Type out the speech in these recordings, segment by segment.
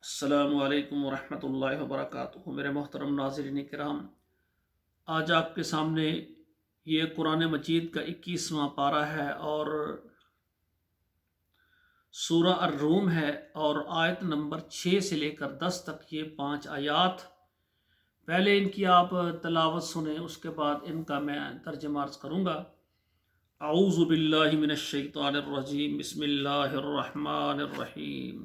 السلام علیکم ورحمۃ اللہ وبرکاتہ۔ میرے محترم ناظرین کرام، آج آپ کے سامنے یہ قرآن مجید کا 21واں پارہ ہے اور سورہ الروم ہے، اور آیت نمبر 6 سے لے کر 10 تک یہ 5 آیات۔ پہلے ان کی آپ تلاوت سنیں، اس کے بعد ان کا میں ترجمہ عرض کروں گا۔ اعوذ باللہ من الشیطان الرجیم، بسم اللہ الرحمن الرحیم۔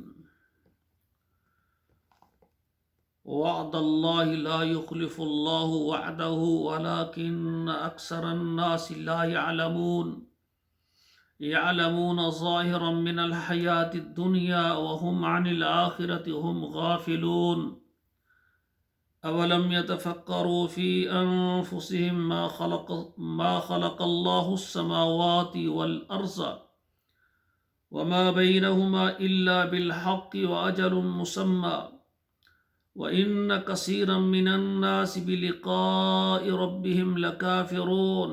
وعد اللہ لا يخلف اللہ وعدہ ولكن اکثر الناس لا يعلمون يعلمون ظاہرا من الحیاة الدنیا وهم عن الآخرة هم غافلون اولم يتفکروا في انفسهم ما خلق اللہ السماوات والارض وما بینہما الا بالحق واجل مسمى وَإِنَّ كَثِيرًا مِّنَ النَّاسِ بِلِقَاءِ رَبِّهِمْ لَكَافِرُونَ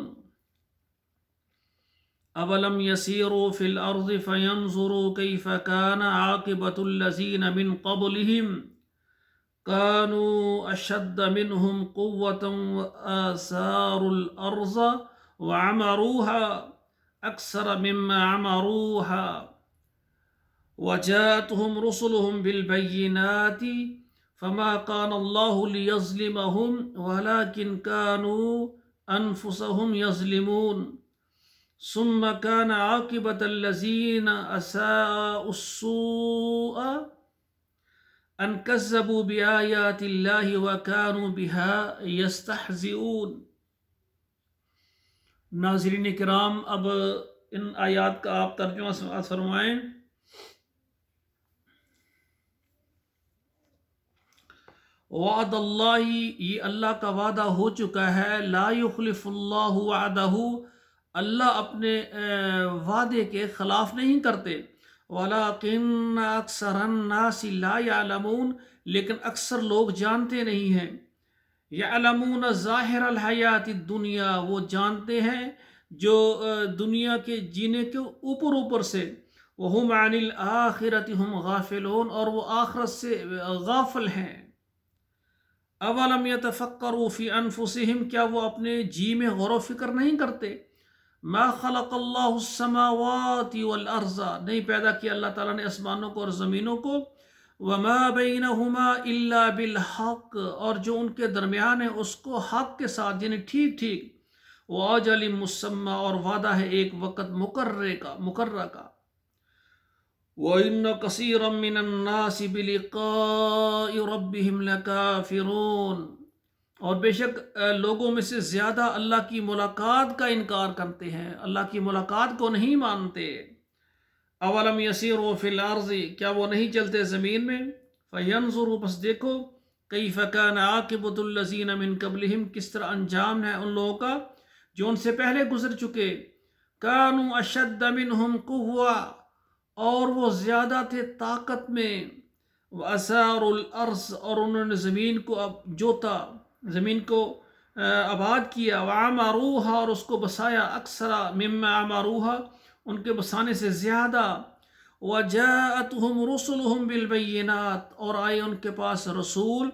أَوَلَمْ يَسِيرُوا فِي الْأَرْضِ فَيَنْظُرُوا كَيْفَ كَانَ عَاقِبَةُ الَّذِينَ مِنْ قَبْلِهِمْ كَانُوا أَشَدَّ مِنْهُمْ قُوَّةً وَآثَارُوا الْأَرْضَ وَعَمَرُوهَا أَكْثَرَ مِمَّا عَمَرُوهَا وَجَاءَتْهُمْ رُسُلُهُمْ بِالْبَيِّنَاتِ فما كان الله ليظلمهم ولكن كانوا أنفسهم يظلمون ثم كان عاقبة الذين أساءوا السوء أن كذبوا بآيات الله وكانوا بها يستهزئون۔ ناظرین کرام، اب ان آیات کا آپ ترجمہ فرمائیں۔ وعد اللہ، یہ اللہ کا وعدہ ہو چکا ہے، لا یخلف اللہ وعدہ، اللہ اپنے وعدے کے خلاف نہیں کرتے، ولیکن اکثر الناس لا یعلمون، لیکن اکثر لوگ جانتے نہیں ہیں۔ یعلمون ظاہر الحیات الدنیا، وہ جانتے ہیں جو دنیا کے جینے کے اوپر سے، وہم عن الآخرۃ ہم غافلون، اور وہ آخرت سے غافل ہیں۔ اولم یتفکروا فی انفسہم، کیا وہ اپنے جی میں غور و فکر نہیں کرتے؟ ما خلق اللہ السماوات والارض، نہیں پیدا کیا اللہ تعالیٰ نے آسمانوں کو اور زمینوں کو، وما بینہما الا بالحق، اور جو ان کے درمیان ہے اس کو حق کے ساتھ، یعنی ٹھیک ٹھیک، واجل مسمی، اور وعدہ ہے ایک وقت مقررہ کا۔ وَإِنَّ كَثِيرًا مِّنَ النَّاسِ بِلِقَاءِ رَبِّهِمْ لَكَافِرُونَ، اور بے شک لوگوں میں سے زیادہ اللہ کی ملاقات کا انکار کرتے ہیں، اللہ کی ملاقات کو نہیں مانتے۔ اولم یسیروا فی الارض، کیا وہ نہیں چلتے زمین میں؟ فینظروا، پس دیکھو، کیف کان عاقبۃ الذین من قبلہم، کس طرح انجام ہے ان لوگوں کا جو ان سے پہلے گزر چکے۔ کانوا اشد منہم قوہ، اور وہ زیادہ تھے طاقت میں، وَأَثَارُوا الْأَرْضَ، اور انہوں نے زمین کو جوتا، زمین کو آباد کیا، وَعَمَرُوهَا، اور اس کو بسایا، أَكْثَرَ مِمَّا عَمَرُوهَا، ان کے بسانے سے زیادہ، وَجَاءَتْهُمْ رُسُلُهُمْ بِالْبَيِّنَاتِ، اور آئے ان کے پاس رسول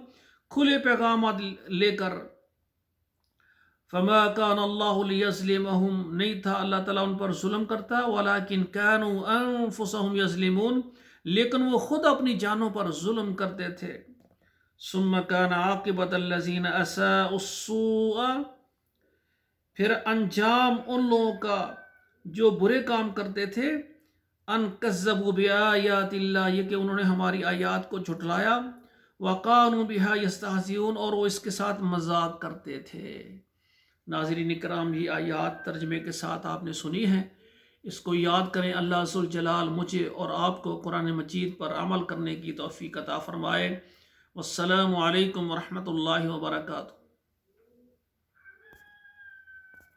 کھلے پیغامات لے کر، فما كان اللہ لیظلمہم، نہیں تھا اللہ تعالیٰ ان پر ظلم کرتا، ولیکن كانوا انفسہم یظلمون، لیکن وہ خود اپنی جانوں پر ظلم کرتے تھے۔ ثم كان عاقبۃ الذین اساءوا السوء، پھر انجام ان لوگوں کا جو برے کام کرتے تھے، ان کذبوا بآیات اللہ، یہ کہ انہوں نے ہماری آیات کو جھٹلایا، وقانوا بہا یستہزئون، اور وہ اس کے ساتھ مذاق کرتے تھے۔ ناظرین کرام، یہ آیات ترجمے کے ساتھ آپ نے سنی ہیں، اس کو یاد کریں۔ اللہ ذوالجلال مجھے اور آپ کو قرآن مجید پر عمل کرنے کی توفیق عطا فرمائے۔ والسلام علیکم ورحمۃ اللہ وبرکاتہ۔